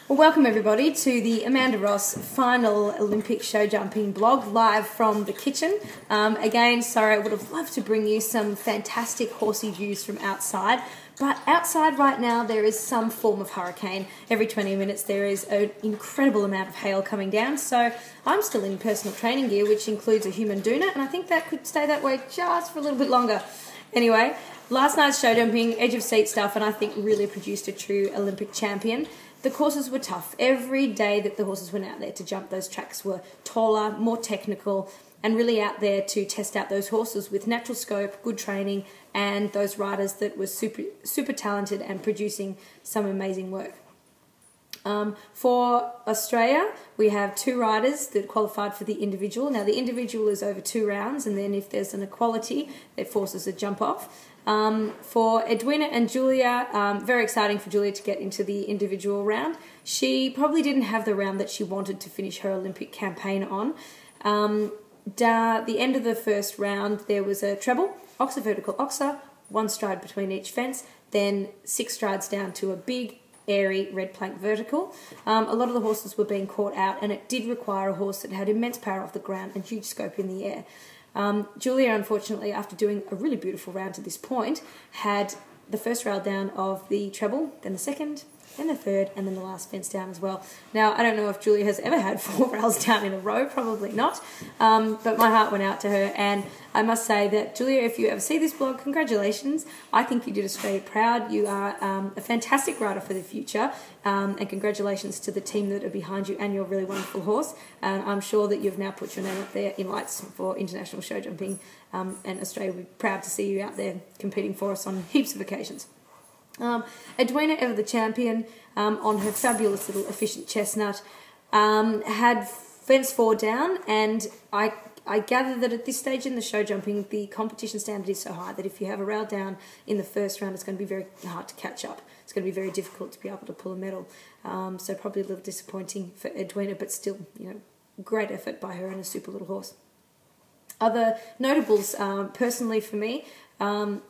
Well, welcome everybody to the Amanda Ross final Olympic show jumping blog live from the kitchen. Again, sorry, I would have loved to bring you some fantastic horsey views from outside, but outside right now there is some form of hurricane. Every 20 minutes there is an incredible amount of hail coming down, so I'm still in personal training gear, which includes a human doona, and I think that could stay that way just for a little bit longer. Anyway, last night's show jumping, edge of seat stuff, and I think really produced a true Olympic champion. The courses were tough. Every day that the horses went out there to jump those tracks were taller, more technical, and really out there to test out those horses with natural scope, good training, and those riders that were super talented and producing some amazing work. For Australia, we have 2 riders that qualified for the individual. Now, the individual is over 2 rounds, and then if there's an equality, it forces a jump off. For Edwina and Julia, very exciting for Julia to get into the individual round. She probably didn't have the round that she wanted to finish her Olympic campaign on. The end of the first round, there was a treble, oxer, vertical oxer, 1 stride between each fence, then 6 strides down to a big, airy red plank vertical. A lot of the horses were being caught out, and it did require a horse that had immense power off the ground and huge scope in the air. Julia, unfortunately, after doing a really beautiful round to this point, had the first rail down of the treble, then the second, then the third, and then the last fence down as well. Now, I don't know if Julia has ever had 4 rails down in a row, probably not, but my heart went out to her, and I must say that, Julia, if you ever see this blog, congratulations. I think you did Australia proud. You are a fantastic rider for the future, and congratulations to the team that are behind you and your really wonderful horse. I'm sure that you've now put your name up there in lights for international show jumping, and Australia will be proud to see you out there competing for us on heaps of occasions. Edwina, ever the champion, on her fabulous little efficient chestnut, had fence 4 down, and I gather that at this stage in the show jumping, the competition standard is so high that if you have a rail down in the first round, it's going to be very hard to catch up. It's going to be very difficult to be able to pull a medal. So probably a little disappointing for Edwina, but still, great effort by her and a super little horse. Other notables, personally for me,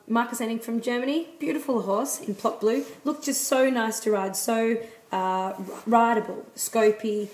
Marcus Enning from Germany, beautiful horse in plot blue, looked just so nice to ride, so rideable, scopy,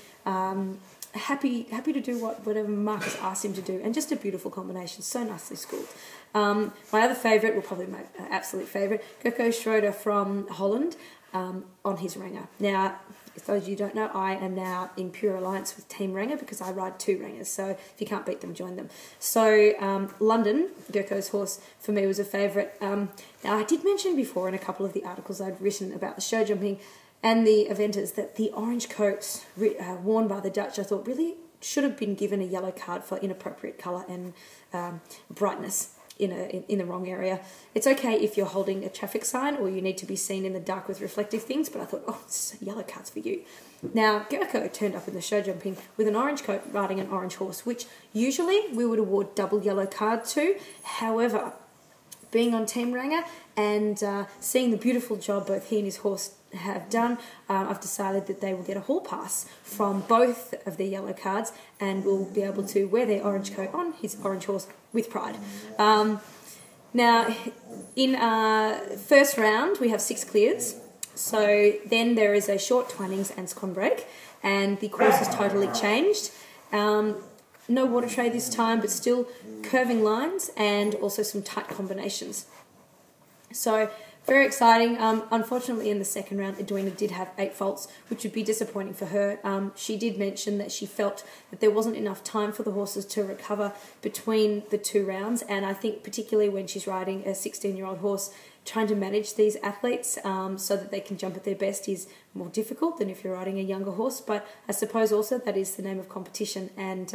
happy to do whatever Marcus asked him to do, and just a beautiful combination, so nicely schooled. My other favourite, well, probably my absolute favourite, Gerco Schroeder from Holland, on his ringer. Now, if those of you who don't know, I am now in pure alliance with Team Ringer because I ride 2 ringers, so if you can't beat them, join them. So London, Gerco's horse, for me was a favourite. Now, I did mention before in a couple of the articles I'd written about the show jumping and the eventers that the orange coats worn by the Dutch, I thought, really should have been given a yellow card for inappropriate colour and brightness in the wrong area. It's okay if you're holding a traffic sign or you need to be seen in the dark with reflective things, but I thought, it's yellow cards for you. Now, Gerco turned up in the show jumping with an orange coat riding an orange horse, which usually we would award double yellow card to. However, being on Team Ringer and seeing the beautiful job both he and his horse have done, I've decided that they will get a hall pass from both of their yellow cards and will be able to wear their orange coat on his orange horse with pride. Now, in first round, we have 6 clears. So then there is a short Twinings and scone break, and the course is totally changed. No water tray this time, but still curving lines and also some tight combinations. So very exciting. Unfortunately, in the second round, Edwina did have 8 faults, which would be disappointing for her. She did mention that she felt that there wasn't enough time for the horses to recover between the 2 rounds, and I think particularly when she's riding a 16-year-old horse, trying to manage these athletes so that they can jump at their best is more difficult than if you're riding a younger horse. But I suppose also that is the name of competition, and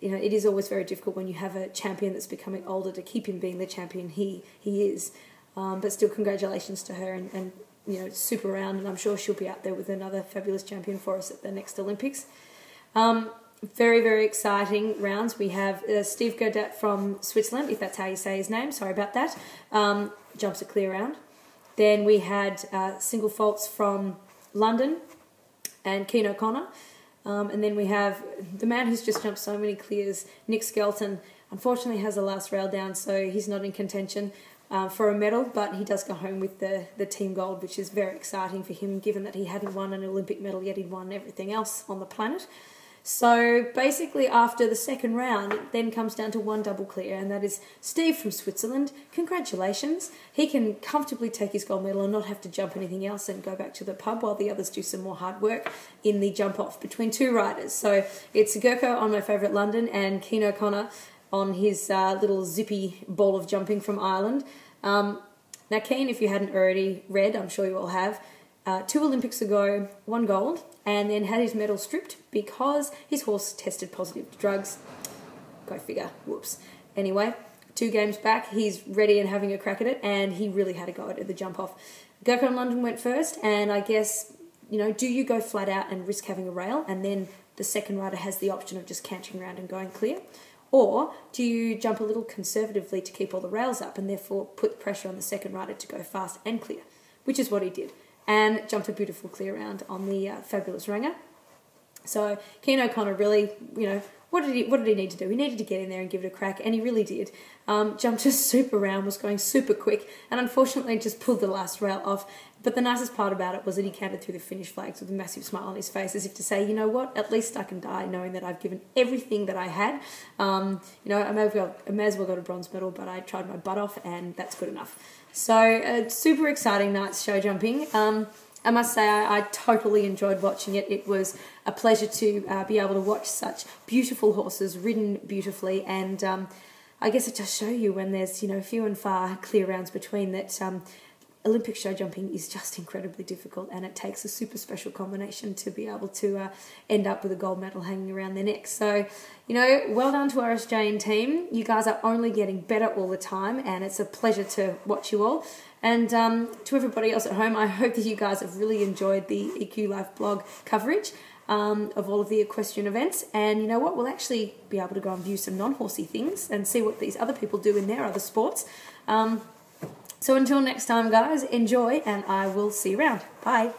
it is always very difficult when you have a champion that's becoming older to keep him being the champion he is. But still, congratulations to her, and super round, and I'm sure she'll be out there with another fabulous champion for us at the next Olympics. Very, very exciting rounds. We have Steve Godat from Switzerland, if that's how you say his name, sorry about that, jumps a clear round. Then we had single faults from London and Keen O'Connor. And then we have the man who's just jumped so many clears, Nick Skelton, unfortunately has the last rail down, so he's not in contention. for a medal, but he does go home with the team gold, which is very exciting for him, given that he hadn't won an Olympic medal yet. He'd won everything else on the planet. So basically after the second round, it then comes down to one double clear, and that is Steve from Switzerland. Congratulations. He can comfortably take his gold medal and not have to jump anything else and go back to the pub while the others do some more hard work in the jump off between two riders. So it's Gurko on my favourite London and Cian O'Connor on his little zippy ball of jumping from Ireland. Now Cian, if you hadn't already read, I'm sure you all have, 2 Olympics ago, won gold, and then had his medal stripped because his horse tested positive to drugs. Go figure. Whoops. Anyway, 2 games back, he's ready and having a crack at it, and he really had a go at the jump off. Gurko in London went first, and I guess, you know, do you go flat out and risk having a rail, and then the second rider has the option of just cantering around and going clear? Or do you jump a little conservatively to keep all the rails up and therefore put pressure on the second rider to go fast and clear? Which is what he did. And jumped a beautiful clear round on the fabulous Ranger. So Cian O'Connor really, you know, what did he need to do? He needed to get in there and give it a crack, and he really did. Jumped a super round, was going super quick, and unfortunately just pulled the last rail off. But the nicest part about it was that he cantered through the finish flags with a massive smile on his face, as if to say, you know what, at least I can die knowing that I've given everything that I had. You know, I may as well got a bronze medal, but I tried my butt off, and that's good enough. So, super exciting night's show jumping. I must say I totally enjoyed watching it. It was a pleasure to be able to watch such beautiful horses ridden beautifully, and I guess it just show you when there's, you know, few and far clear rounds between that Olympic show jumping is just incredibly difficult, and it takes a super special combination to be able to end up with a gold medal hanging around their neck. So, you know, well done to our Australian team. You guys are only getting better all the time, and it's a pleasure to watch you all. And to everybody else at home, I hope that you guys have really enjoyed the EQ Life blog coverage of all of the equestrian events. And you know what? We'll actually be able to go and view some non-horsey things and see what these other people do in their other sports. So until next time, guys, enjoy, and I will see you around. Bye.